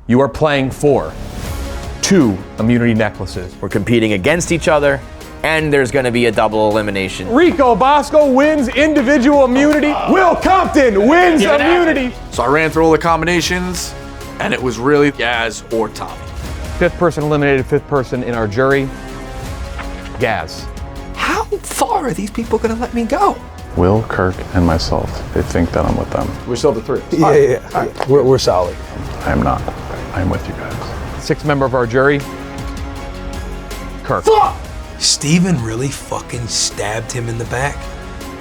You are playing for 2 immunity necklaces. We're competing against each other, and there's gonna be a double elimination. Rico Bosco wins individual immunity. Will Compton wins immunity. So I ran through all the combinations, and it was really Gaz or Tommy. 5th person eliminated, 5th person in our jury, Gaz. How far are these people gonna let me go? Will, Kirk, and myself, they think that I'm with them. We're still the 3. Yeah. We're solid. I am not. I am with you guys. 6th member of our jury, Kirk. Fuck! Steven really fucking stabbed him in the back.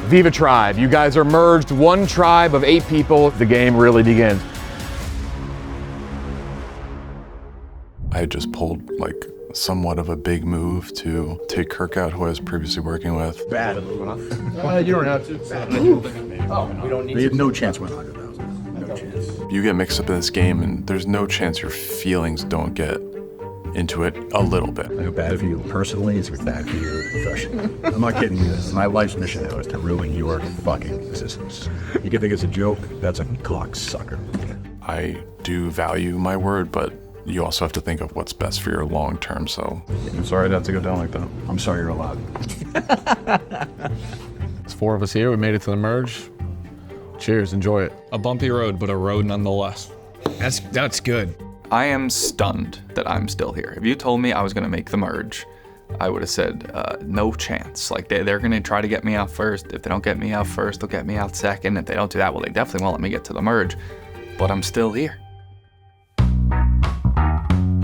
Viva Tribe, you guys are merged, 1 tribe of 8 people. The game really begins. I had just pulled like somewhat of a big move to take Kirk out, who I was previously working with. Bad. You don't have to. We don't need. We have no chance with 100,000. No chance. You get mixed up in this game, and there's no chance your feelings don't get into it a little bit. I feel bad for you personally. It's bad for your profession. I'm not kidding you. This is my life's mission now, is to ruin your fucking existence. You can think it's a joke. That's a cocksucker. I do value my word, but you also have to think of what's best for your long term, so. I'm sorry I'd have to go down like that. I'm sorry you're allowed. It's 4 of us here. We made it to the merge. Cheers, enjoy it. A bumpy road, but a road nonetheless. That's good. I am stunned that I'm still here. If you told me I was gonna make the merge, I would have said, no chance. Like, they're gonna try to get me out first. If they don't get me out first, they'll get me out second. If they don't do that, well, they definitely won't let me get to the merge. But I'm still here.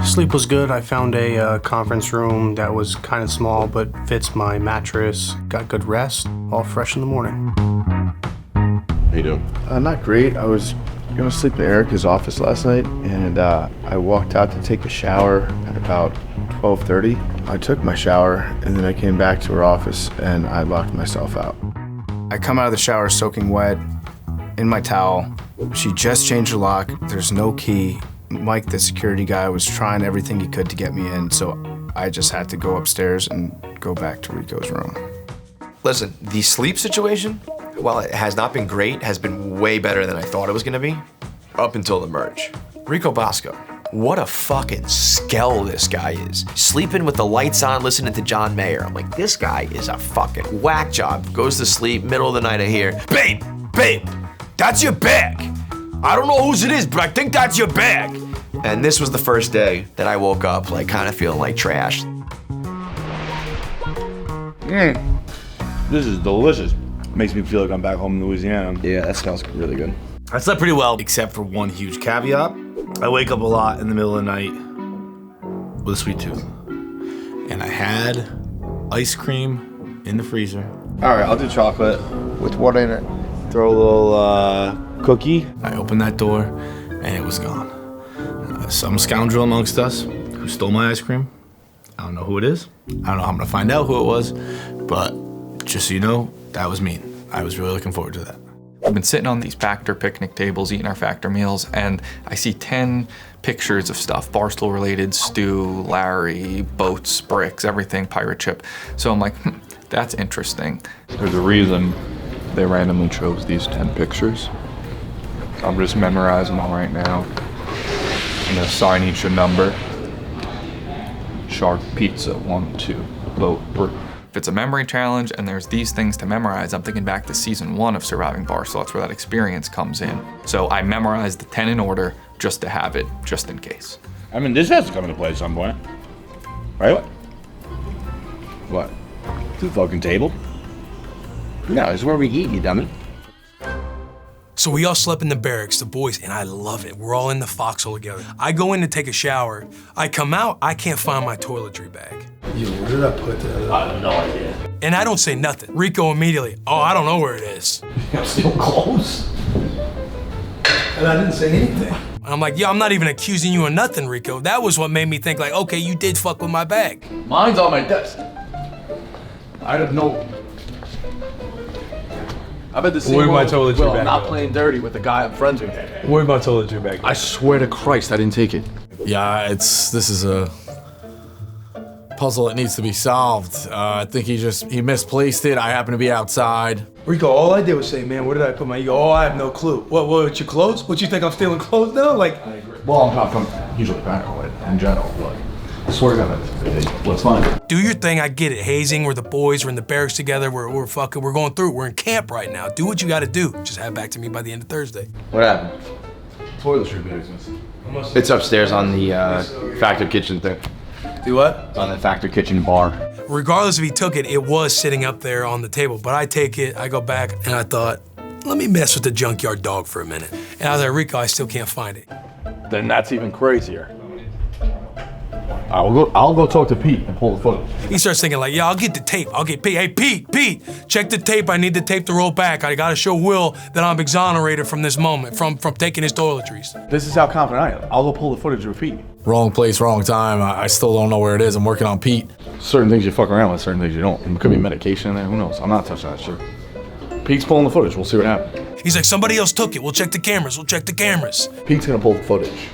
Sleep was good. I found a conference room that was kind of small, but fits my mattress. Got good rest, all fresh in the morning. How you doing? Not great. I was gonna sleep in Erica's office last night, and I walked out to take a shower at about 12:30. I took my shower, and then I came back to her office, and I locked myself out. I come out of the shower soaking wet, in my towel. She just changed her lock. There's no key. Mike, the security guy, was trying everything he could to get me in, so I just had to go upstairs and go back to Rico's room. Listen, the sleep situation, while it has not been great, has been way better than I thought it was gonna be, up until the merge. Rico Bosco, what a fucking skell this guy is. Sleeping with the lights on, listening to John Mayer. I'm like, this guy is a fucking whack job. Goes to sleep, middle of the night I hear, babe, that's your bag. I don't know whose it is, but I think that's your bag. And this was the first day that I woke up like kind of feeling like trash. This is delicious. Makes me feel like I'm back home in Louisiana. Yeah, that smells really good. I slept pretty well, except for one huge caveat. I wake up a lot in the middle of the night with a sweet tooth. And I had ice cream in the freezer. All right, I'll do chocolate with what in it? Throw a little cookie. I opened that door and it was gone. Some scoundrel amongst us who stole my ice cream. I don't know who it is. I don't know how I'm gonna find out who it was, but just so you know, that was me. I was really looking forward to that. We've been sitting on these Factor picnic tables, eating our Factor meals, and I see 10 pictures of stuff, Barstool related, Stu, Larry, boats, bricks, everything, pirate ship. So I'm like, that's interesting. There's a reason they randomly chose these 10 pictures. I'm just memorizing them right now. I'm gonna assign each a number. Shark, pizza, 1, 2, boat, brick. If it's a memory challenge and there's these things to memorize, I'm thinking back to season 1 of Surviving Barstool. That's where that experience comes in. So I memorized the 10 in order just to have it, just in case. I mean, this has to come into play at some point, right? What? To the fucking table? No, it's where we eat, you dummy. So we all slept in the barracks, the boys, and I love it. We're all in the foxhole together. I go in to take a shower. I come out, I can't find my toiletry bag. Yo, where did I put that? I have no idea. And I don't say nothing. Rico immediately, oh, I don't know where it is. I'm still close. And I didn't say anything. I'm like, yo, I'm not even accusing you of nothing, Rico. That was what made me think like, okay, you did fuck with my bag. Mine's on my desk. I don't know. I bet the same Where my toiletry Will, bag I'm not go? playing dirty with the guy I'm friends with. Where'd my toiletry bag go? I swear to Christ, I didn't take it. Yeah, this is a puzzle that needs to be solved. I think he misplaced it. I happen to be outside. Rico, all I did was say, man, where did I put my, you go, oh, I have no clue. What, your clothes? What, you think I'm stealing clothes now? Like, I agree. Well, I'm usually back on it in general, but I swear to God, let's fine. Do your thing, I get it. Hazing, we're the boys, we're in the barracks together, we're going through it. We're in camp right now. Do what you gotta do. Just have it back to me by the end of Thursday. What happened? Toiletry business. It's upstairs on the Factor Kitchen thing. Do what? It's on the Factor Kitchen bar. Regardless if he took it, it was sitting up there on the table. But I take it, I go back, and I thought, let me mess with the junkyard dog for a minute. And I was like, Rico, I still can't find it. Then that's even crazier. I'll go talk to Pete and pull the footage. He starts thinking like, yeah, I'll get the tape. I'll get Pete. Hey, Pete, check the tape. I need the tape to roll back. I gotta show Will that I'm exonerated from this moment, from taking his toiletries. This is how confident I am. I'll go pull the footage with Pete. Wrong place, wrong time. I still don't know where it is. I'm working on Pete. Certain things you fuck around with, certain things you don't. It could be medication in there, who knows? I'm not touching that shit. Pete's pulling the footage, we'll see what happens. He's like, somebody else took it. We'll check the cameras. Pete's gonna pull the footage.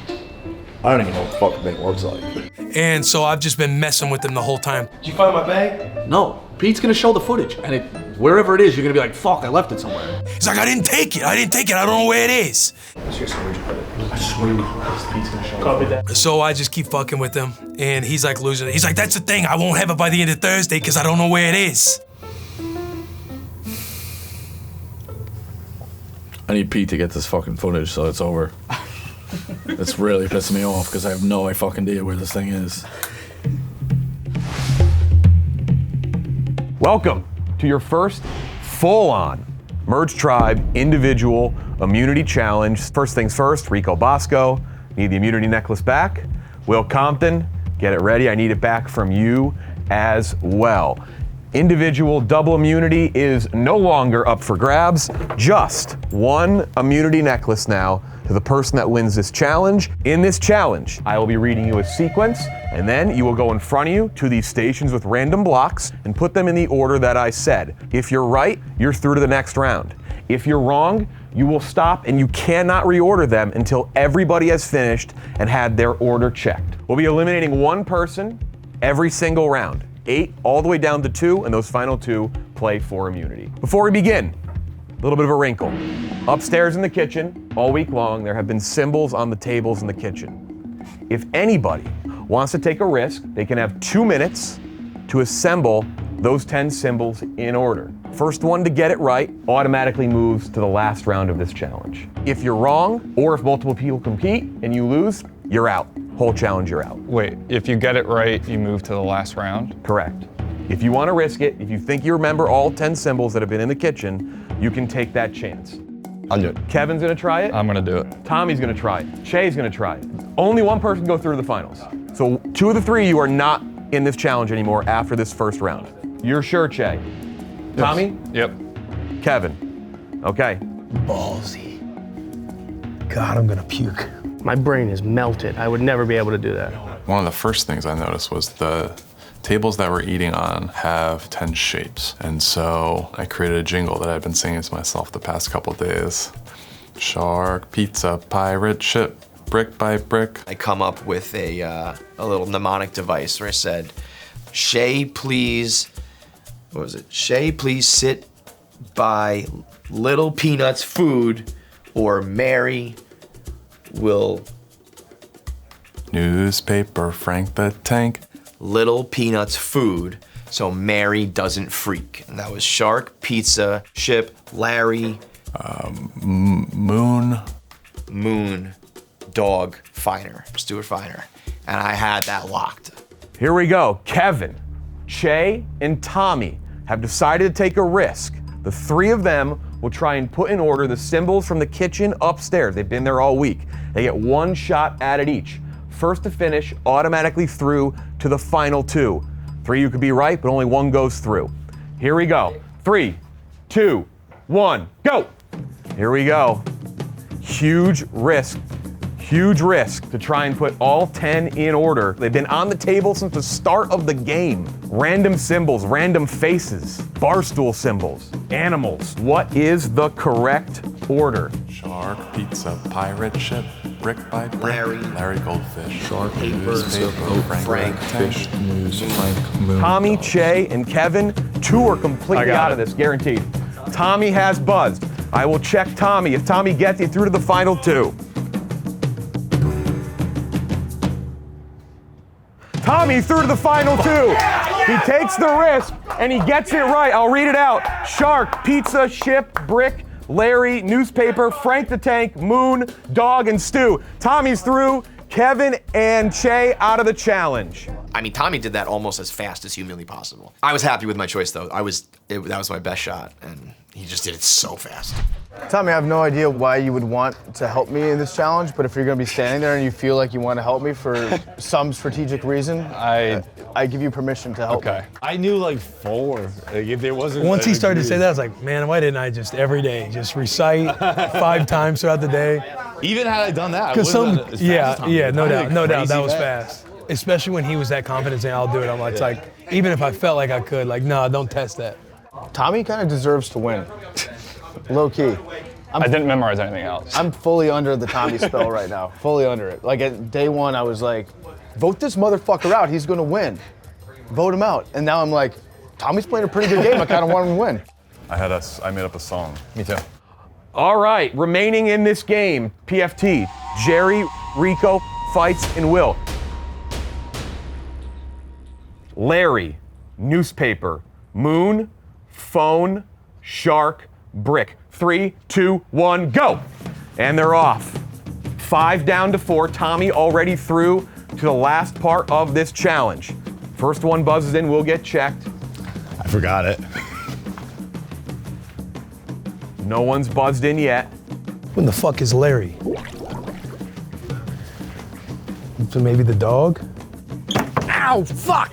I don't even know what the fuck the thing looks like. And so I've just been messing with him the whole time. Did you find my bag? No, Pete's gonna show the footage, and wherever it is, you're gonna be like, fuck, I left it somewhere. He's like, I didn't take it. I don't know where it is. I swear to God, Pete's gonna show it. So I just keep fucking with him, and he's like losing it. He's like, that's the thing. I won't have it by the end of Thursday because I don't know where it is. I need Pete to get this fucking footage so it's over. It's really pissing me off because I have no fucking idea where this thing is. Welcome to your first full-on Merge Tribe individual immunity challenge. First things first, Rico Bosco, need the immunity necklace back. Will Compton, get it ready. I need it back from you as well. Individual double immunity is no longer up for grabs. Just one immunity necklace now to the person that wins this challenge. In this challenge, I will be reading you a sequence, and then you will go in front of you to these stations with random blocks and put them in the order that I said. If you're right, you're through to the next round. If you're wrong, you will stop and you cannot reorder them until everybody has finished and had their order checked. We'll be eliminating one person every single round. 8 all the way down to 2, and those final 2 play for immunity. Before we begin, a little bit of a wrinkle. Upstairs in the kitchen, all week long, there have been symbols on the tables in the kitchen. If anybody wants to take a risk, they can have 2 minutes to assemble those 10 symbols in order. First one to get it right automatically moves to the last round of this challenge. If you're wrong, or if multiple people compete and you lose, you're out. Whole challenge, you're out. Wait, if you get it right, you move to the last round? Correct. If you want to risk it, if you think you remember all 10 symbols that have been in the kitchen, you can take that chance. I'll do it. Kevin's gonna try it. I'm gonna do it. Tommy's gonna try it. Shay's gonna try it. Only one person can go through to the finals. So 2 of the 3 of you are not in this challenge anymore after this first round. You're sure, Shay? Yes. Tommy? Yep. Kevin? Okay. Ballsy. God, I'm gonna puke. My brain is melted. I would never be able to do that. One of the first things I noticed was the tables that we're eating on have 10 shapes. And so I created a jingle that I've been singing to myself the past couple days. Shark, pizza, pirate ship, brick by brick. I come up with a little mnemonic device where I said, Shay, please, what was it? Shay, please sit by Little Peanuts food, or Mary will... Newspaper, Frank the Tank. Little Peanuts food, so Mary doesn't freak. And that was Shark, Pizza, Ship, Larry. Moon, Dog, Finer, Stuart Finer. And I had that locked. Here we go. Kevin, Shay, and Tommy have decided to take a risk. The 3 of them will try and put in order the symbols from the kitchen upstairs. They've been there all week. They get 1 shot at it each. First to finish, automatically through to the final 2. 3 you could be right, but only 1 goes through. Here we go. 3, 2, 1, go! Here we go. Huge risk to try and put all 10 in order. They've been on the table since the start of the game. Random symbols, random faces, barstool symbols, animals. What is the correct order? Shark, pizza, pirate ship, brick by brick. Larry Goldfish. Shark, newspaper, Frank fish, news, Frank, moon. Tommy, Che, and Kevin, 2 are completely out of this, guaranteed. Tommy has buzzed. I will check Tommy. If Tommy gets it through to the final 2. Tommy through to the final two. He takes the risk and he gets it right. I'll read it out. Shark, pizza, ship, brick, Larry, newspaper, Frank the Tank, Moon, dog, and Stu. Tommy's through. Kevin and Che out of the challenge. I mean, Tommy did that almost as fast as humanly possible. I was happy with my choice, though. That was my best shot, and he just did it so fast. Tommy, I have no idea why you would want to help me in this challenge, but if you're gonna be standing there and you feel like you want to help me for some strategic reason, I give you permission to help me. I knew like 4. Like, if there wasn't. Once he started to say that, I was like, man, why didn't I just every day just recite 5 times throughout the day? Even had I done that, I Because wouldn't have done it as fast as Tommy. no doubt, that was fast. Especially when he was that confident saying, I'll do it. I'm like, it's like, even if I felt like I could, like, no, don't test that. Tommy kind of deserves to win. Low key. I didn't memorize anything else. I'm fully under the Tommy spell right now. Fully under it. Like at day 1, I was like, vote this motherfucker out. He's gonna win. Vote him out. And now I'm like, Tommy's playing a pretty good game. I kind of want him to win. I made up a song. Me too. All right, remaining in this game, PFT, Jerry, Rico, Fights, and Will. Larry, newspaper, Moon, phone, shark, brick. 3, 2, 1, go! And they're off. 5 down to 4. Tommy already through to the last part of this challenge. First one buzzes in, will get checked. I forgot it. No one's buzzed in yet. When the fuck is Larry? So maybe the dog? Ow, fuck!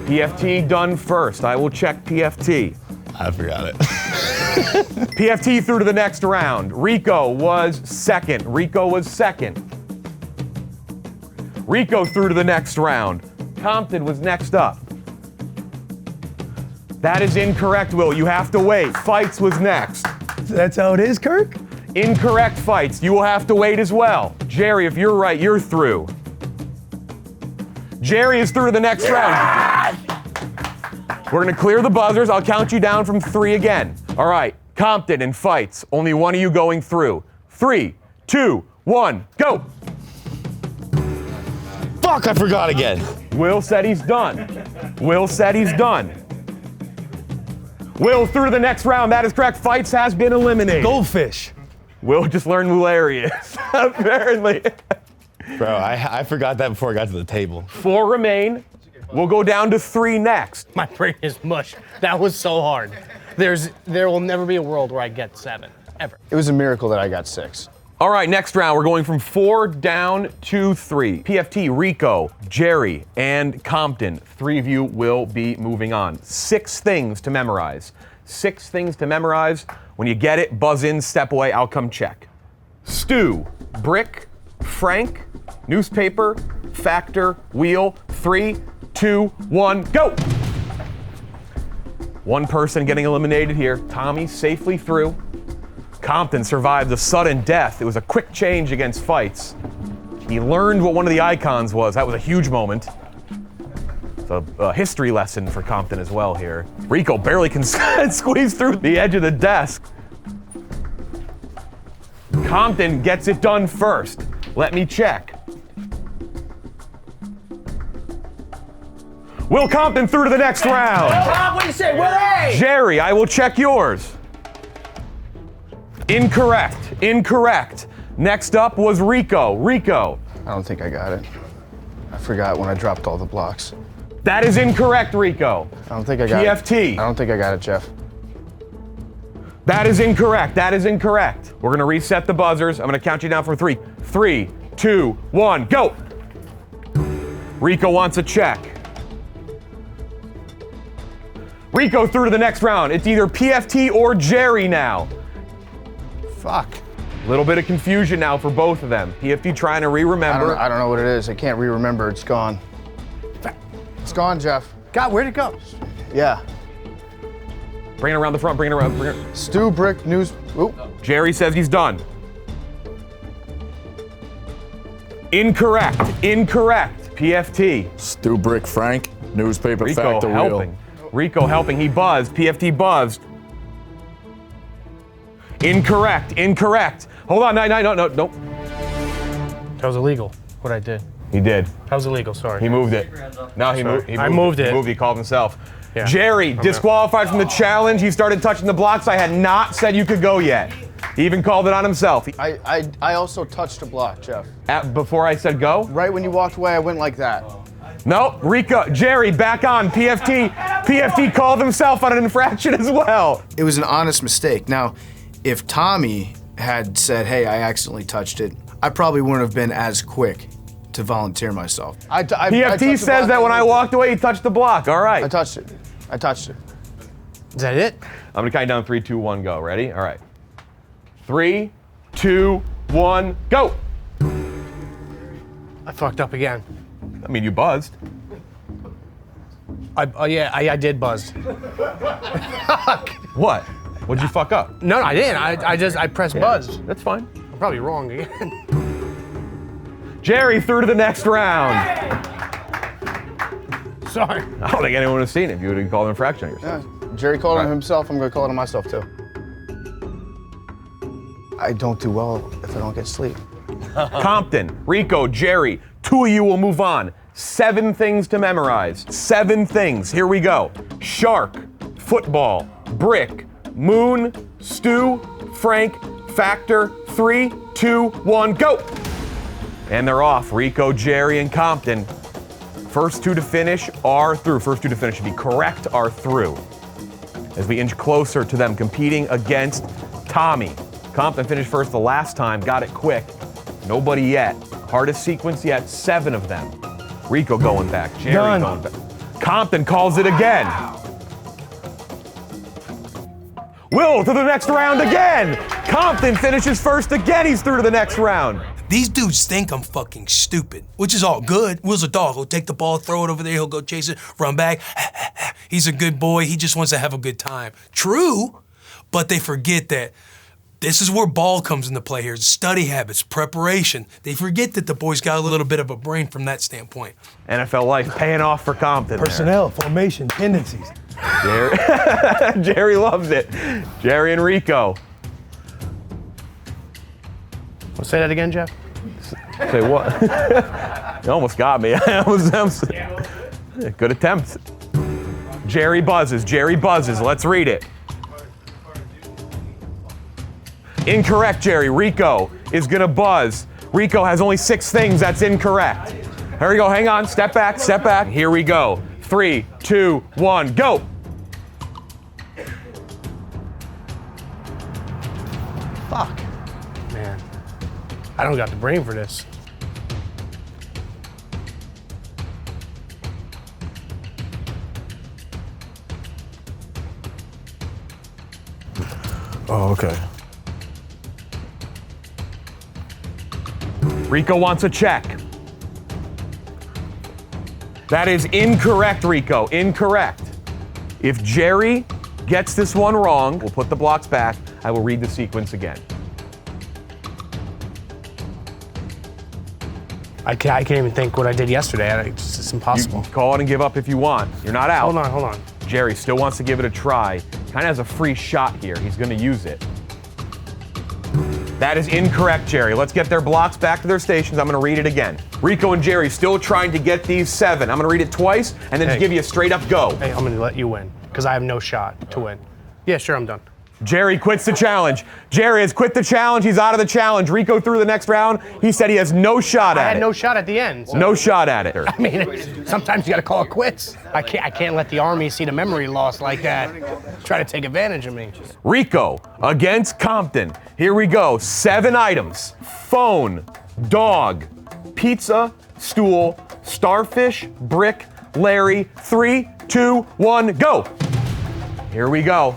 PFT done first. I will check PFT. I forgot it. PFT through to the next round. Rico was second. Rico through to the next round. Compton was next up. That is incorrect, Will. You have to wait. Fights was next. That's how it is, Kirk? Incorrect, Fights. You will have to wait as well. Jerry, if you're right, you're through. Jerry is through to the next round. We're gonna clear the buzzers. I'll count you down from 3 again. All right, Compton and Fights. Only one of you going through. 3, 2, 1, go. Fuck, I forgot again. Will said he's done. Will said he's done. Will through to the next round. That is correct. Fights has been eliminated. Goldfish. Will just learned who Larry is, apparently. Bro, I forgot that before I got to the table. 4 remain. We'll go down to 3 next. My brain is mush. That was so hard. There will never be a world where I get 7, ever. It was a miracle that I got 6. All right, next round, we're going from 4 down to 3. PFT, Rico, Jerry, and Compton. 3 of you will be moving on. 6 things to memorize. 6 things to memorize. When you get it, buzz in, step away, outcome check. Stu, brick, Frank, newspaper, factor, wheel. 3, 2, 1, go! One person getting eliminated here. Tommy safely through. Compton survived a sudden death. It was a quick change against Fights. He learned what one of the icons was. That was a huge moment. It's a history lesson for Compton as well here. Rico barely can squeeze through the edge of the desk. Compton gets it done first. Let me check. Will Compton through to the next round. What do you say? Willie! Jerry, I will check yours. Incorrect. Next up was Rico. I don't think I got it. I forgot when I dropped all the blocks. That is incorrect, Rico. I don't think I got PFT. it. I don't think I got it, Jeff. That is incorrect. We're gonna reset the buzzers. I'm gonna count you down from 3. 3, 2, 1, go! Rico wants a check. Rico through to the next round. It's either PFT or Jerry now. Fuck. A little bit of confusion now for both of them. PFT trying to re-remember. I don't know what it is. I can't re-remember. It's gone. It's gone, Jeff. God, where'd it go? Yeah. Bring it around the front, bring it. Stu, brick, news. Oop. Jerry says he's done. Incorrect. PFT. Stu, brick, Frank, newspaper, factor, wheel. Rico helping. He buzzed. PFT buzzed. Incorrect. Hold on. No. That was illegal, what I did. He did. That was illegal, sorry. He moved it. No, he moved. I moved it. He moved. He called himself. Yeah. Jerry, disqualified from the challenge. He started touching the blocks. I had not said you could go yet. He even called it on himself. I also touched a block, Jeff. Before I said go? Right when you walked away, I went like that. No, Rico, Jerry, back on. PFT called himself on an infraction as well. It was an honest mistake. Now, if Tommy had said, hey, I accidentally touched it, I probably wouldn't have been as quick to volunteer myself. PFT says that when I walked away, he touched the block. All right. I touched it. I touched it. Is that it? I'm gonna count down 3, 2, 1, go. Ready? All right. 3, 2, 1, go. I fucked up again. I mean, you buzzed. I did buzz. What? What'd you fuck up? No, I didn't. I pressed buzz. That's fine. I'm probably wrong again. Jerry through to the next round. Sorry. I don't think anyone would have seen it if you would have called an infraction on yourself. Yeah. Jerry called it himself. I'm going to call it on myself, too. I don't do well if I don't get sleep. Compton, Rico, Jerry, 2 of you will move on. 7 things to memorize. 7 things. Here we go. Shark, football, brick, moon, stew, Frank, factor. 3, 2, 1, go. And they're off. Rico, Jerry, and Compton. First 2 to finish are through. First 2 to finish should be correct, are through. As we inch closer to them competing against Tommy. Compton finished first the last time, got it quick. Nobody yet. Hardest sequence yet, 7 of them. Rico going back, Jerry going back. Compton calls it again. Will to the next round again. Compton finishes first again, he's through to the next round. These dudes think I'm fucking stupid, which is all good. Will's a dog. He'll take the ball, throw it over there, he'll go chase it, run back. He's a good boy. He just wants to have a good time. True, but they forget that this is where ball comes into play here. Study habits, preparation. They forget that the boy's got a little bit of a brain from that standpoint. NFL life paying off for Compton. Personnel, formation, tendencies. Jerry loves it. Jerry and Rico. Well, say that again, Jeff. Say what? You almost got me. Good attempt. Jerry buzzes. Jerry buzzes. Let's read it. Incorrect, Jerry. Rico is gonna buzz. Rico has only 6 things. That's incorrect. Here we go. Hang on. Step back. Step back. Here we go. 3, 2, 1, go. Fuck. Man. I don't got the brain for this. Oh, okay. Rico wants a check. That is incorrect, Rico. Incorrect. If Jerry gets this one wrong, we'll put the blocks back. I will read the sequence again. I can't even think what I did yesterday. It's impossible. You can call it and give up if you want. You're not out. Hold on. Jerry still wants to give it a try. Kind of has a free shot here. He's going to use it. That is incorrect, Jerry. Let's get their blocks back to their stations. I'm going to read it again. Rico and Jerry still trying to get these 7. I'm going to read it twice and then just give you a straight up go. Hey, I'm going to let you win because I have no shot to win. Yeah, sure, I'm done. Jerry quits the challenge. Jerry has quit the challenge. He's out of the challenge. Rico through the next round. He said he has no shot at it. I had no shot at the end. So. No shot at it. I mean, sometimes you got to call it quits. I can't let the Army see the memory loss like that. Try to take advantage of me. Rico against Compton. Here we go. 7 items. Phone, dog, pizza, stool, starfish, brick, Larry. 3, 2, 1, go. Here we go.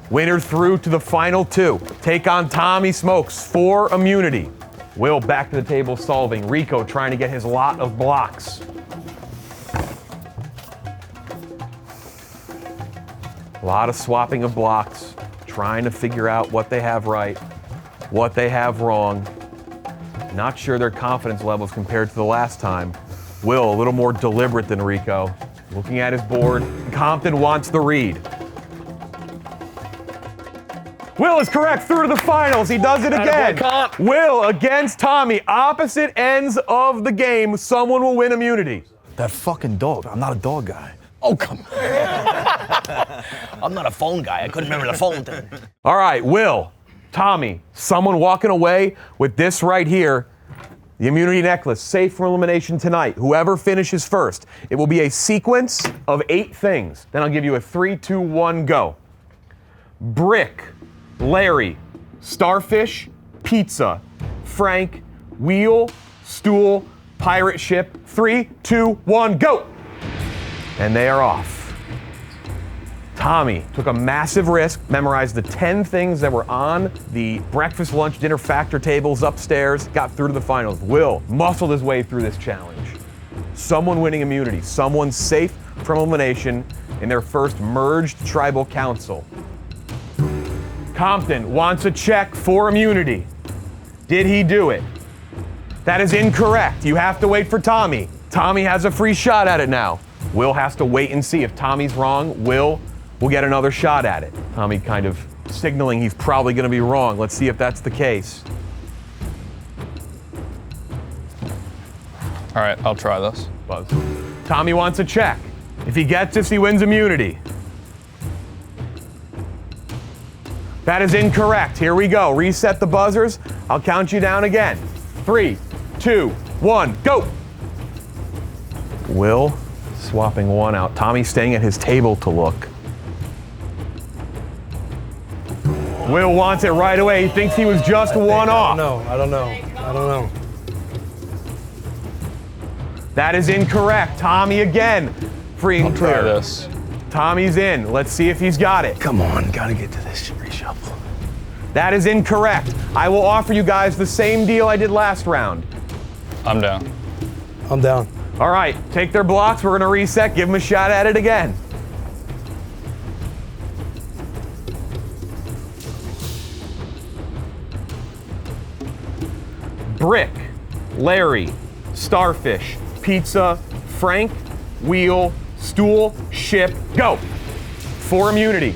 Winner through to the final 2. Take on Tommy Smokes for immunity. Will back to the table solving. Rico trying to get his lot of blocks. A lot of swapping of blocks. Trying to figure out what they have right, what they have wrong. Not sure their confidence levels compared to the last time. Will, a little more deliberate than Rico. Looking at his board. Compton wants the read. Will is correct, through to the finals. He does it again. Will against Tommy. Opposite ends of the game. Someone will win immunity. That fucking dog. I'm not a dog guy. Oh, come on. I'm not a phone guy. I couldn't remember the phone thing. All right, Will, Tommy, someone walking away with this right here. The immunity necklace, safe from elimination tonight. Whoever finishes first. It will be a sequence of 8 things. Then I'll give you a 3, 2, 1, go. Brick, Larry, starfish, pizza, Frank, wheel, stool, pirate ship. 3, 2, 1, go. And they are off. Tommy took a massive risk, memorized the 10 things that were on the breakfast, lunch, dinner factor tables upstairs, got through to the finals. Will muscled his way through this challenge. Someone winning immunity, someone safe from elimination in their first merged tribal council. Compton wants a check for immunity. Did he do it? That is incorrect. You have to wait for Tommy. Tommy has a free shot at it now. Will has to wait and see. If Tommy's wrong, Will will get another shot at it. Tommy kind of signaling he's probably going to be wrong. Let's see if that's the case. All right, I'll try this. Buzz. Tommy wants a check. If he gets this, he wins immunity. That is incorrect. Here we go. Reset the buzzers. I'll count you down again. 3, 2, 1, go. Will swapping one out. Tommy staying at his table to look. Will wants it right away. He thinks he was just one off. I don't know. That is incorrect. Tommy again. Free and clear. Try this. Tommy's in. Let's see if he's got it. Come on, gotta get to this reshuffle. That is incorrect. I will offer you guys the same deal I did last round. I'm down. I'm down. All right, take their blocks. We're gonna reset. Give them a shot at it again. Brick, Larry, starfish, pizza, Frank, wheel, stool, ship, go. For immunity.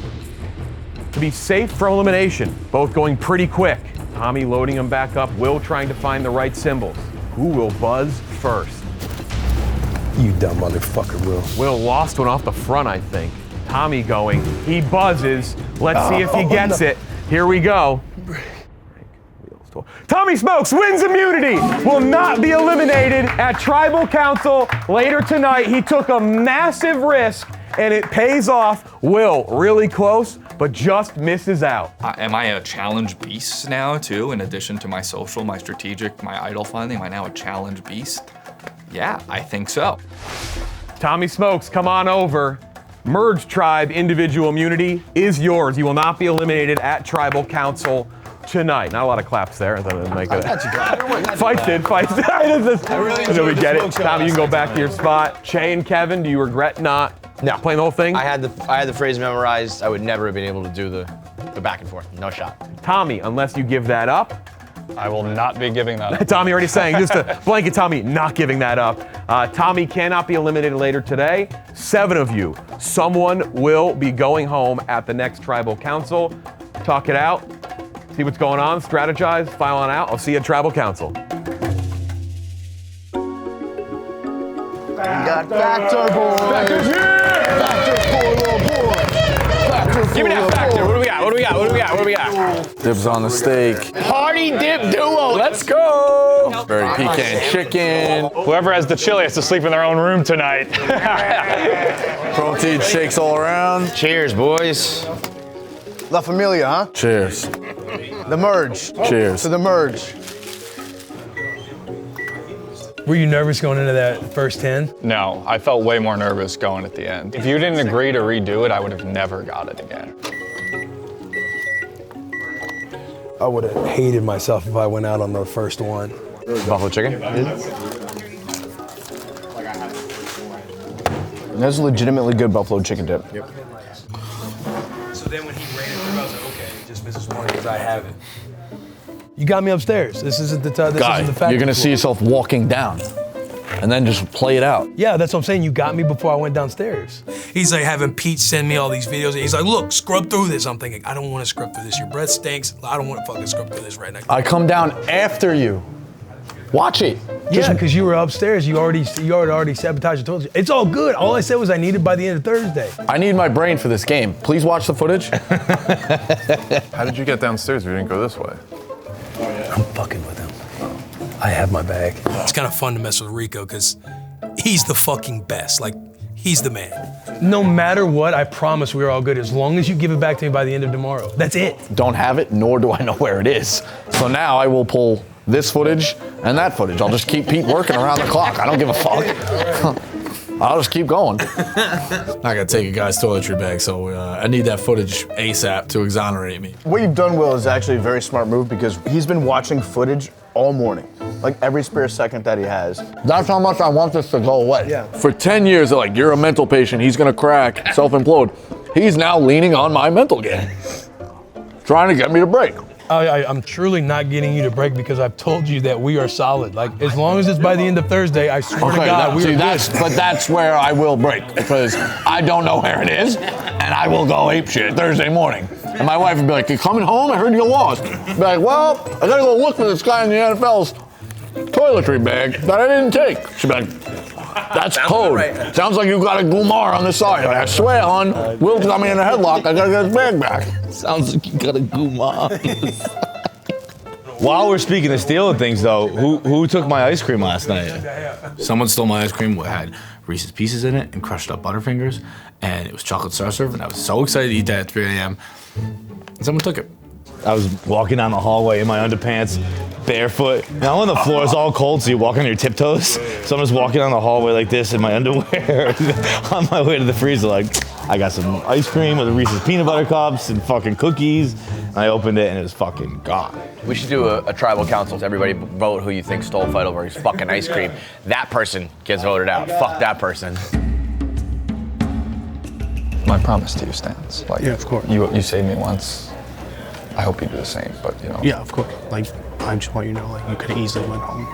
To be safe from elimination, both going pretty quick. Tommy loading them back up, Will trying to find the right symbols. Who will buzz first? You dumb motherfucker, Will. Will lost one off the front, I think. Tommy going, he buzzes. Let's see if he gets it. Here we go. Tommy Smokes wins immunity, will not be eliminated at Tribal Council later tonight. He took a massive risk and it pays off. Will, really close, but just misses out. Am I a challenge beast now too? In addition to my social, my strategic, my idol finding, am I now a challenge beast? Yeah, I think so. Tommy Smokes, come on over. Merge Tribe individual immunity is yours. You will not be eliminated at Tribal Council tonight. Not a lot of claps there. I thought it would make it. Fights did. We get it. Tommy, you can go back to your spot. Che and Kevin, do you regret not playing the whole thing? I had the phrase memorized. I would never have been able to do the back and forth. No shot. Tommy, unless you give that up. I will not be giving that up. Tommy already saying, just a blanket Tommy not giving that up. Tommy cannot be eliminated later today. 7 of you. Someone will be going home at the next Tribal Council. Talk it out. See what's going on, strategize, file on out. I'll see you at Tribal Council. We got Factor Boy. Factor's here! Factor Boy, little boy. Factor Give me that Factor. What do we got? What do we got? What do we got? What do we got? Dibs on the steak. Party dip duo. Let's go. Very pecan chicken. Whoever has the chili has to sleep in their own room tonight. Protein shakes all around. Cheers, boys. La Familia, huh? Cheers. The merge. Cheers. To the merge. Were you nervous going into that first 10? No, I felt way more nervous going at the end. If you didn't agree to redo it, I would have never got it again. I would have hated myself if I went out on the first one. Buffalo chicken? That's a legitimately good buffalo chicken dip. Yep. So then when he ran it through, I was like, okay, just misses one because I have it. You got me upstairs. This isn't the time. Guy, you're gonna see yourself walking down, and then just play it out. Yeah, that's what I'm saying. You got me before I went downstairs. He's like having Pete send me all these videos. He's like, look, scrub through this. I'm thinking, I don't want to scrub through this. Your breath stinks. I don't want to fucking scrub through this right now. I come down after you. Watch it. Yeah, because you were upstairs. You already sabotaged. I told you. It's all good. All I said was I need it by the end of Thursday. I need my brain for this game. Please watch the footage. How did you get downstairs? We didn't go this way. I'm fucking with him. I have my bag. It's kind of fun to mess with Rico because he's the fucking best. Like, he's the man. No matter what, I promise we're all good as long as you give it back to me by the end of tomorrow. That's it. Don't have it, nor do I know where it is. So now I will pull this footage and that footage. I'll just keep Pete working around the clock. I don't give a fuck. I'll just keep going. Not gonna take a guy's toiletry bag, so I need that footage ASAP to exonerate me. What you've done, Will, is actually a very smart move because he's been watching footage all morning. Like every spare second that he has. That's how much I want this to go away. Yeah. For 10 years, they're like, you're a mental patient. He's gonna crack, self-implode. He's now leaning on my mental game. Trying to get me to break. I'm truly not getting you to break because I've told you that we are solid. Like, as long as it's by the end of Thursday, I swear to God, we are good. But that's where I will break because I don't know where it is and I will go apeshit Thursday morning. And my wife would be like, you coming home? I heard you lost. Be like, well, I gotta go look for this guy in the NFL's toiletry bag that I didn't take. She'd be like, that's code. Right. Sounds like you got a Gumar on the side. I swear, hon, Will's got me in a headlock. I gotta get his bag back. Sounds like you got a Gumar. While we're speaking of stealing things, though, who took my ice cream last night? Someone stole my ice cream. It had Reese's Pieces in it and crushed up Butterfingers, and it was chocolate star serve, and I was so excited to eat that at 3 a.m. And someone took it. I was walking down the hallway in my underpants, barefoot. Now when the floor is all cold, so you walk on your tiptoes. So I'm just walking down the hallway like this in my underwear on my way to the freezer. Like, I got some ice cream with Reese's peanut butter cups and fucking cookies. And I opened it and it was fucking gone. We should do a tribal council. Everybody vote who you think stole Fight over his fucking ice cream. That person gets voted out. Fuck that person. My promise to you stands. Like, Yeah, of course. You saved me once. I hope you do the same, but you know. Yeah, of course. Like, I just want you to know, like, you could have easily went home.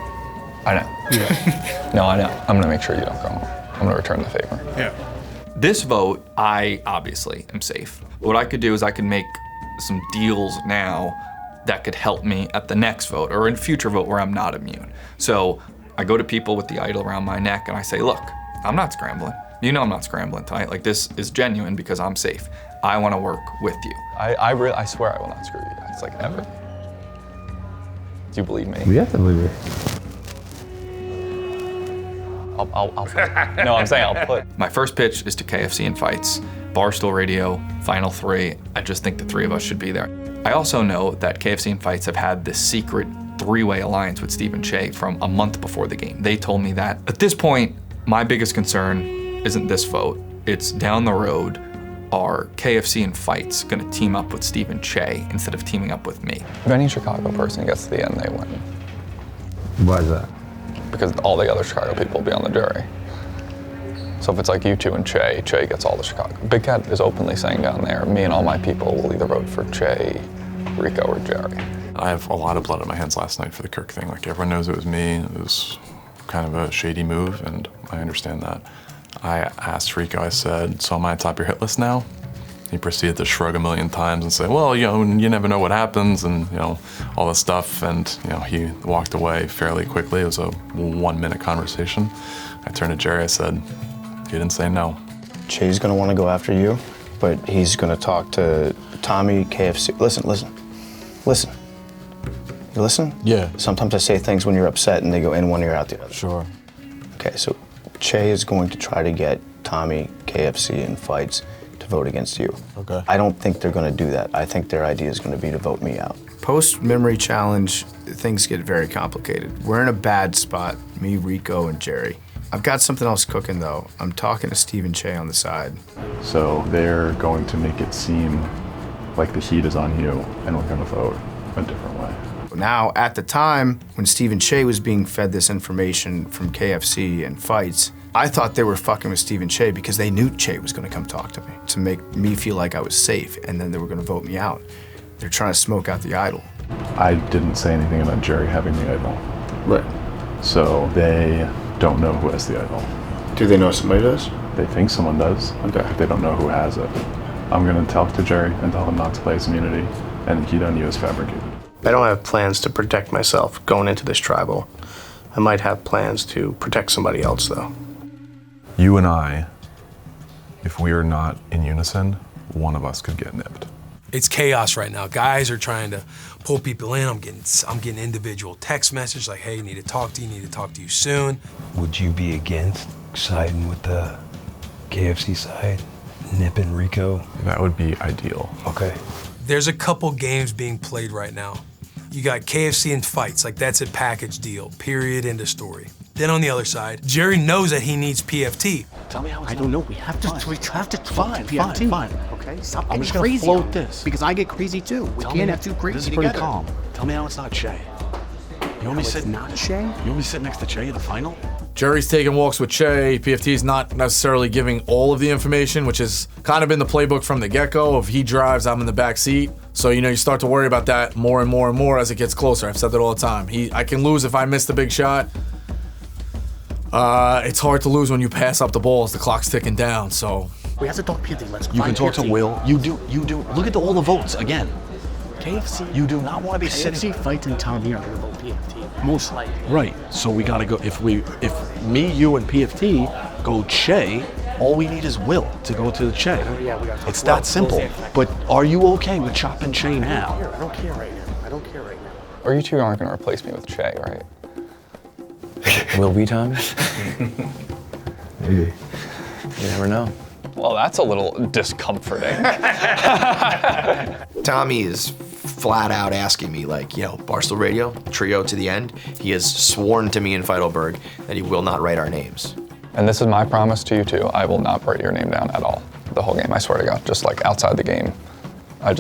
I know. Yeah. No, I know. I'm gonna make sure you don't go home. I'm gonna return the favor. Yeah. This vote, I obviously am safe. What I could do is I could make some deals now that could help me at the next vote or in future vote where I'm not immune. So I go to people with the idol around my neck and I say, look, I'm not scrambling. You know I'm not scrambling tonight. Like, this is genuine because I'm safe. I want to work with you. I swear I will not screw you guys, like, ever. Do you believe me? We have to believe it. No, I'm saying I'll put. My first pitch is to KFC and Fights, Barstool Radio, Final 3. I just think the three of us should be there. I also know that KFC and Fights have had this secret three-way alliance with Stephen Che from a month before the game. They told me that. At this point, my biggest concern isn't this vote. It's down the road. Are KFC and Fights gonna team up with Stephen Che instead of teaming up with me? If any Chicago person gets to the end, they win. Why is that? Because all the other Chicago people will be on the jury. So if it's like you two and Che gets all the Chicago. Big Cat is openly saying down there, me and all my people will either vote for Che, Rico, or Jerry. I have a lot of blood on my hands last night for the Kirk thing. Like, everyone knows it was me. It was kind of a shady move, and I understand that. I asked Rico, I said, so am I atop your hit list now? He proceeded to shrug a million times and say, well, you know, you never know what happens and, you know, all this stuff. And, you know, he walked away fairly quickly. It was a 1-minute conversation. I turned to Jerry, I said, he didn't say no. Che's gonna wanna go after you, but he's gonna talk to Tommy, KFC. Listen. You listen? Yeah. Sometimes I say things when you're upset and they go in one ear out the other. Sure. Okay, so Che is going to try to get Tommy, KFC, and Fights to vote against you. Okay. I don't think they're gonna do that. I think their idea is gonna be to vote me out. Post-memory challenge, things get very complicated. We're in a bad spot, me, Rico, and Jerry. I've got something else cooking though. I'm talking to Stephen Che on the side. So they're going to make it seem like the heat is on you and we're gonna vote a different way. Now, at the time, when Stephen Che was being fed this information from KFC and Fights, I thought they were fucking with Stephen Che because they knew Che was gonna come talk to me to make me feel like I was safe, and then they were gonna vote me out. They're trying to smoke out the idol. I didn't say anything about Jerry having the idol. Right. So they don't know who has the idol. Do they know somebody does? They think someone does, but they don't know who has it. I'm gonna talk to Jerry and tell him not to play his immunity, and he done use fabricated. I don't have plans to protect myself going into this tribal. I might have plans to protect somebody else, though. You and I, if we are not in unison, one of us could get nipped. It's chaos right now. Guys are trying to pull people in. I'm getting individual text messages like, hey, need to talk to you soon. Would you be against siding with the KFC side, nipping Rico? That would be ideal. Okay. There's a couple games being played right now. You got KFC and fights, like that's a package deal, period, end of story. Then on the other side, Jerry knows that he needs PFT. Tell me how it's I don't know. We have to talk to PFT. Fine. Okay? Stop I'm getting just gonna crazy float on it, this. because I get crazy too. We can't have too crazy This is together. pretty calm. Tell me how it's not Shay. You want me sit not Shay? You want me to sit next to Shay in the final? Jerry's taking walks with Che. PFT's not necessarily giving all of the information, which has kind of been the playbook from the get-go. If he drives, I'm in the back seat. So, you start to worry about that more and more and more as it gets closer. I've said that all the time. I can lose if I miss the big shot. It's hard to lose when you pass up the balls. The clock's ticking down, so. We have to talk PFT. Let's You can find talk to PFT. Will. You do. Look at all the votes again. KFC. You do not want to be sitting. KFC fights in town here are going to vote PFT. Most likely. Right. So we got to go. If me, you, and PFT go Che, all we need is Will to go to the Che. Yeah, we got to It's that simple. But are you okay with chopping Che now? I don't care right now. Or you two aren't going to replace me with Che, right? Will we, Tommy? Maybe. You never know. Well, that's a little discomforting. Tommy is flat out asking me, like, yo, Barstool Radio, trio to the end. He has sworn to me in Feidelberg that he will not write our names. And this is my promise to you too. I will not write your name down at all. The whole game, I swear to God. Just like outside the game, I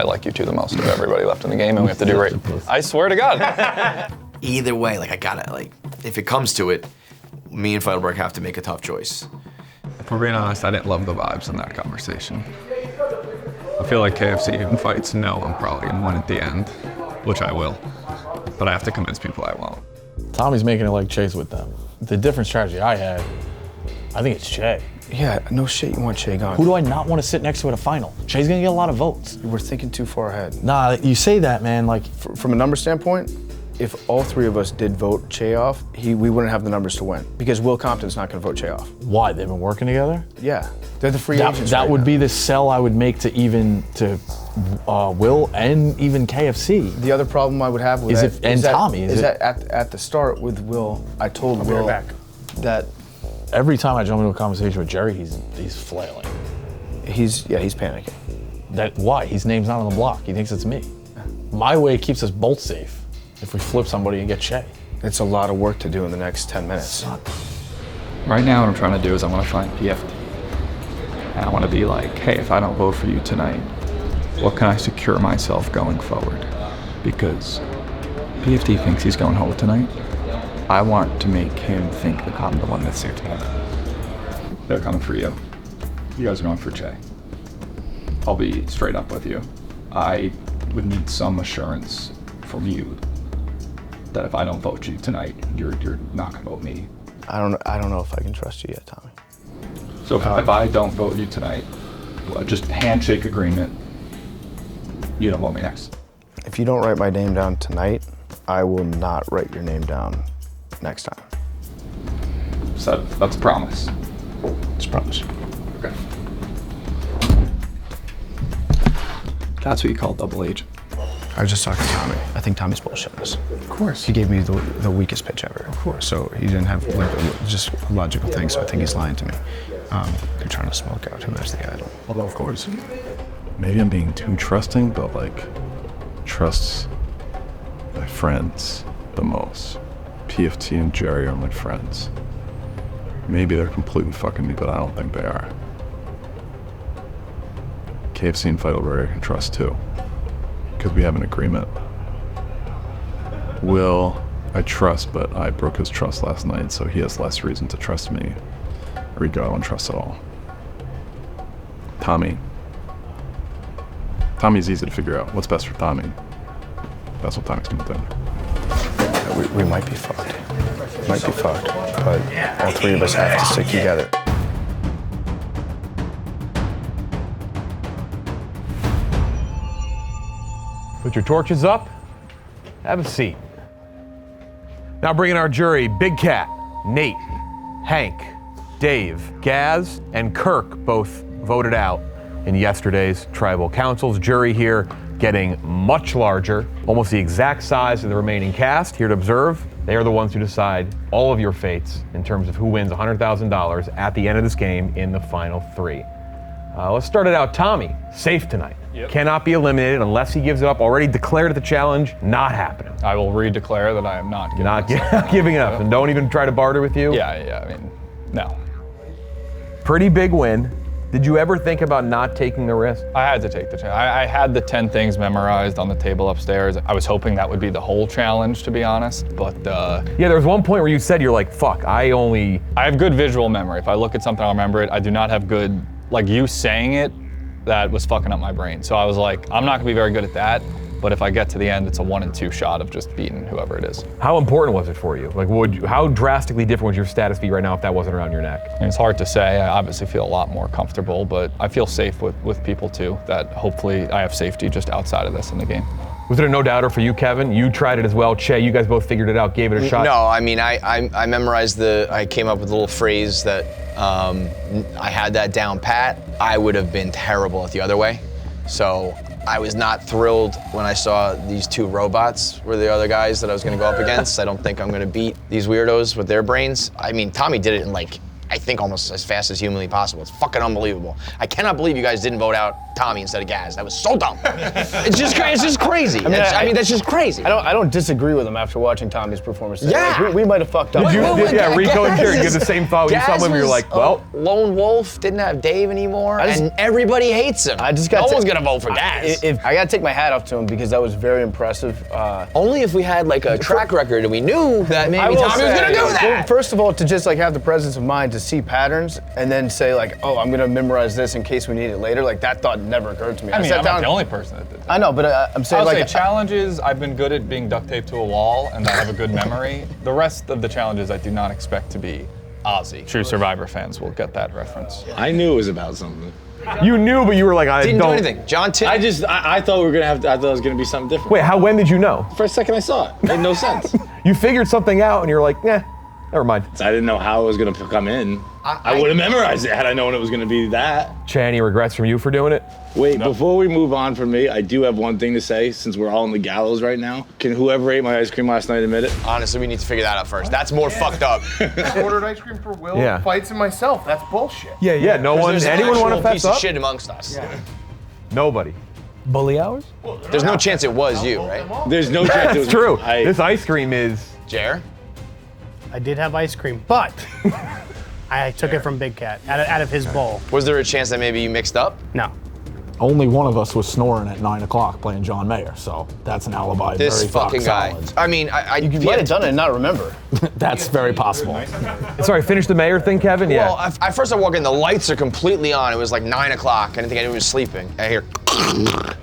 like you two the most of everybody left in the game, and we have to do right. I swear to God. Either way, I gotta, if it comes to it, me and Feidelberg have to make a tough choice. If we're being honest, I didn't love the vibes in that conversation. I feel like KFC even fights no, I'm probably gonna win at the end, which I will. But I have to convince people I won't. Tommy's making it like Che's with them. The different strategy I had, I think it's Che. Yeah, no shit, you want Che gone. Who do I not want to sit next to at a final? Che's gonna get a lot of votes. We're thinking too far ahead. Nah, you say that, man. From a number standpoint, if all three of us did vote Che off, we wouldn't have the numbers to win because Will Compton's not going to vote Che off. Why? They've been working together? Yeah, they're the free agents. That would be the sell I would make to Will and even KFC. The other problem I would have with Tommy is that at the start with Will, I told Will that every time I jump into a conversation with Jerry, he's flailing. He's panicking. Why? His name's not on the block. He thinks it's me. My way keeps us both safe. If we flip somebody and get Che. It's a lot of work to do in the next 10 minutes. Right now, what I'm trying to do is I want to find PFT. And I want to be like, hey, if I don't vote for you tonight, what can I secure myself going forward? Because PFT thinks he's going home tonight. I want to make him think that I'm the one that's there together. They're coming for you. You guys are going for Che. I'll be straight up with you. I would need some assurance from you that if I don't vote you tonight, you're not gonna vote me. I don't know if I can trust you yet, Tommy. So if I don't vote you tonight, just handshake agreement, you don't vote me next. If you don't write my name down tonight, I will not write your name down next time. So that's a promise. It's a promise. Okay. That's what you call double agent. I was just talking to Tommy. I think Tommy's bullshitting us. Of course. He gave me the weakest pitch ever. Of course. So he didn't have just a logical thing, so I think he's lying to me. They're trying to smoke out who has the idol. Although, of course, maybe I'm being too trusting, but trust my friends the most. PFT and Jerry are my friends. Maybe they're completely fucking me, but I don't think they are. KFC and Feidelberg I can trust too. Because we have an agreement. Will, I trust, but I broke his trust last night, so he has less reason to trust me. Rico, I don't trust at all. Tommy's easy to figure out. What's best for Tommy? That's what Tommy's gonna do. We might be fucked. might be fucked, but all three of us have to stick together. Put your torches up. Have a seat. Now bringing our jury, Big Cat, Nate, Hank, Dave, Gaz, and Kirk both voted out in yesterday's tribal council's jury here, getting much larger, almost the exact size of the remaining cast. Here to observe, they are the ones who decide all of your fates in terms of who wins $100,000 at the end of this game in the final three. Let's start it out. Tommy, safe tonight. Yep. Cannot be eliminated unless he gives it up. Already declared the challenge, not happening. I will redeclare that I am not giving Not giving up. And don't even try to barter with you? Yeah, I mean, no. Pretty big win. Did you ever think about not taking the risk? I had to take the challenge. I had the 10 things memorized on the table upstairs. I was hoping that would be the whole challenge, to be honest, but yeah, there was one point where you said, you're like, fuck, I have good visual memory. If I look at something, I'll remember it. I do not have good, like you saying it, that was fucking up my brain. So I was like, I'm not gonna be very good at that, but if I get to the end, it's a 1 and 2 shot of just beating whoever it is. How important was it for you? Like, how drastically different would your status be right now if that wasn't around your neck? I mean, it's hard to say. I obviously feel a lot more comfortable, but I feel safe with people too, that hopefully I have safety just outside of this in the game. Was it a no-doubter for you, Kevin? You tried it as well. Che, you guys both figured it out, gave it a shot. No, I mean, I memorized I came up with a little phrase that I had that down pat. I would have been terrible at the other way. So I was not thrilled when I saw these two robots were the other guys that I was gonna go up against. I don't think I'm gonna beat these weirdos with their brains. I mean, Tommy did it in like, I think almost as fast as humanly possible. It's fucking unbelievable. I cannot believe you guys didn't vote out Tommy instead of Gaz. That was so dumb. It's just crazy. I mean, that's just crazy. I don't disagree with him after watching Tommy's performance today. Yeah. Like, we might have fucked up. Yeah, Rico and Jared, you had the same thought when you saw him, you're like, well. Lone wolf, didn't have Dave anymore, and everybody hates him. No one's gonna vote for Gaz. I gotta take my hat off to him because that was very impressive. Only if we had like a track record and we knew that maybe Tommy was gonna do that. Well, first of all, to just like have the presence of mind to see patterns and then say like, oh, I'm gonna memorize this in case we need it later. Like that thought never occurred to me. I mean, I'm not the only person that did that. I know, but I'm saying I'll like say challenges, I've been good at being duct taped to a wall and I have a good memory. The rest of the challenges I do not expect to be Ozzy. True Survivor fans will get that reference. I knew it was about something. You knew, but you were like, I didn't don't. do anything. John Timm. I thought we were gonna have to, I thought it was gonna be something different. Wait, when did you know? First second I saw it, made no sense. You figured something out and you're like, nah, never mind. I didn't know how it was gonna come in. I would have memorized it had I known it was gonna be that. Che, any regrets from you for doing it? Wait, before we move on from me, I do have one thing to say since we're all on the gallows right now. Can whoever ate my ice cream last night admit it? Honestly, we need to figure that out first. That's more fucked up. Ordered ice cream for Will, Yeah. fights in myself. That's bullshit. Yeah, no one, anyone want to fess piece up? of shit amongst us. Yeah. Nobody. Bully hours? There's no chance it was you, right? There's no chance it was That's true. I- This ice cream is. Jer? I did have ice cream, but I took it from Big Cat out of his bowl. Was there a chance that maybe you mixed up? No. Only one of us was snoring at 9 o'clock playing John Mayer, so that's an alibi. This very fucking guy. solid. I mean, You might have done it and not remember. That's very possible. Sorry, finish the mayor thing, Kevin? Yeah. Well, at first I walk in, the lights are completely on. It was like 9 o'clock. I didn't think anyone was sleeping. I hear,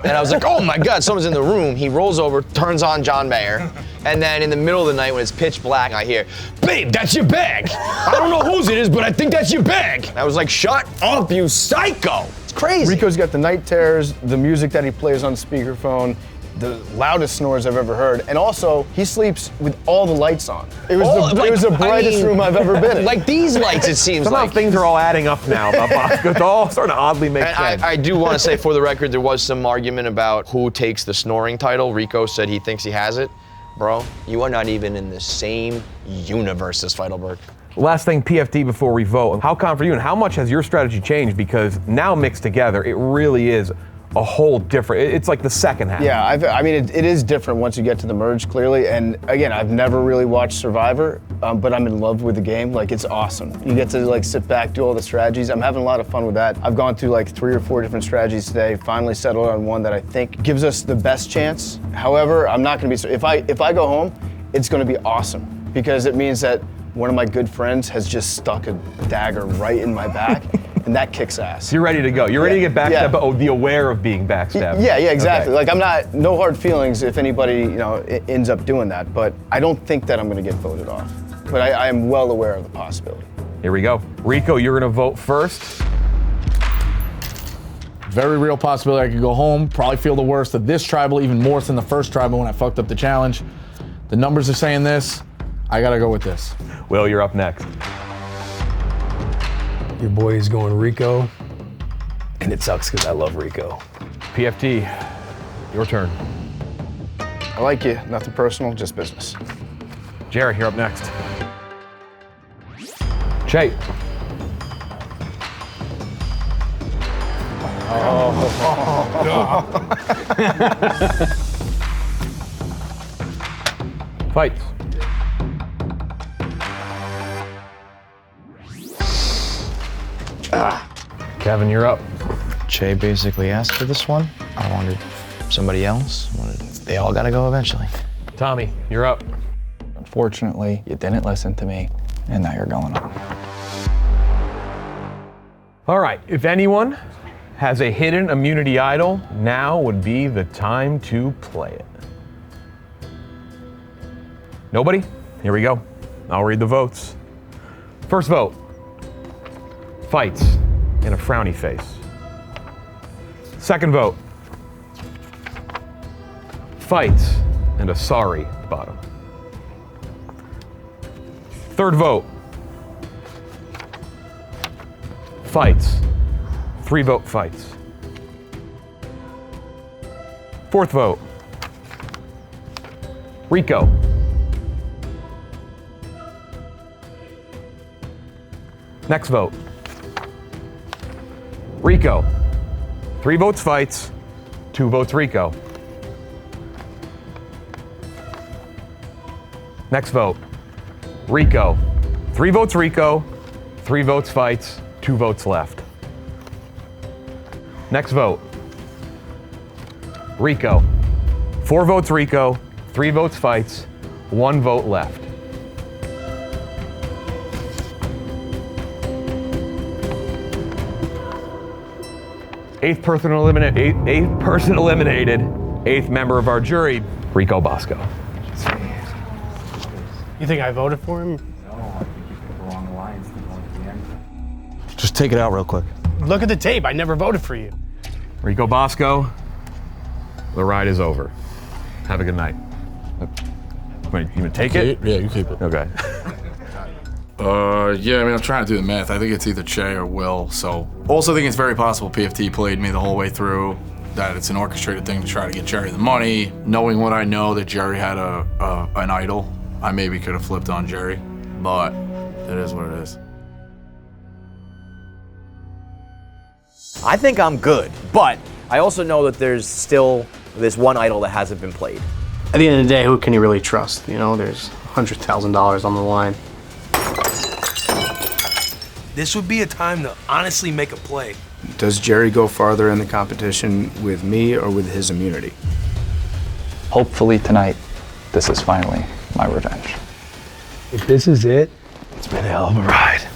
and I was like, oh my God, someone's in the room. He rolls over, turns on John Mayer, and then in the middle of the night when it's pitch black, I hear, babe, that's your bag. I don't know whose it is, but I think that's your bag. And I was like, shut up, you psycho. It's crazy. Rico's got the night terrors, the music that he plays on speakerphone, the loudest snores I've ever heard, and also he sleeps with all the lights on. It was the brightest room I've ever been in. Like these lights, it seems Somehow like. things are all adding up now about Bosco. It's all starting to oddly make And sense. I do want to say, for the record, there was some argument about who takes the snoring title. Rico said he thinks he has it. Bro, you are not even in the same universe as Feidelberg. Last thing, PFT, before we vote. How confident are you, and how much has your strategy changed? Because now mixed together, it really is a whole different, it's like the second half. Yeah, I mean, it is different once you get to the merge, clearly. And again, I've never really watched Survivor, but I'm in love with the game. Like, it's awesome. You get to like sit back, do all the strategies. I'm having a lot of fun with that. I've gone through like 3 or 4 different strategies today, finally settled on one that I think gives us the best chance. However, I'm not gonna be, if I go home, it's gonna be awesome because it means that one of my good friends has just stuck a dagger right in my back, and that kicks ass. So you're ready to go. You're ready to get backstabbed, but be aware of being backstabbed. Yeah, exactly. Okay. Like no hard feelings if anybody ends up doing that, but I don't think that I'm gonna get voted off. but I am well aware of the possibility. Here we go. Rico, you're gonna vote first. Very real possibility I could go home, probably feel the worst of this tribal, even more than the first tribal when I fucked up the challenge. The numbers are saying this. I gotta go with this. Will, you're up next. Your boy is going Rico, and it sucks because I love Rico. PFT, your turn. I like you. Nothing personal, just business. Jerry, you're up next. Che. Fight. Kevin, you're up. Che basically asked for this one. I wanted somebody else. They all gotta go eventually. Tommy, you're up. Unfortunately, you didn't listen to me, and now you're going on. All right, if anyone has a hidden immunity idol, now would be the time to play it. Nobody? Here we go. I'll read the votes. First vote, fights in a frowny face. Second vote, fights and a sorry bottom. Third vote, fights, 3-vote fights. Fourth vote, Rico. Next vote, Rico. 3 votes fights, 2 votes Rico. Next vote, Rico. 3 votes Rico, 3 votes fights, 2 votes left. Next vote, Rico. 4 votes Rico, 3 votes fights, 1 vote left. Eighth person eliminated, 8th member of our jury, Rico Bosco. You think I voted for him? Just take it out real quick. Look at the tape. I never voted for you. Rico Bosco, the ride is over. Have a good night. Wait, you gonna take it? Yeah, you keep it. Okay. Yeah, I mean, I'm trying to do the math. I think it's either Che or Will, so. Also think it's very possible PFT played me the whole way through, that it's an orchestrated thing to try to get Jerry the money. Knowing what I know, that Jerry had an idol, I maybe could have flipped on Jerry, but it is what it is. I think I'm good, but I also know that there's still this one idol that hasn't been played. At the end of the day, who can you really trust? You know, there's $100,000 on the line. This would be a time to honestly make a play. Does Jerry go farther in the competition with me or with his immunity? Hopefully tonight, this is finally my revenge. If this is it, it's been a hell of a ride.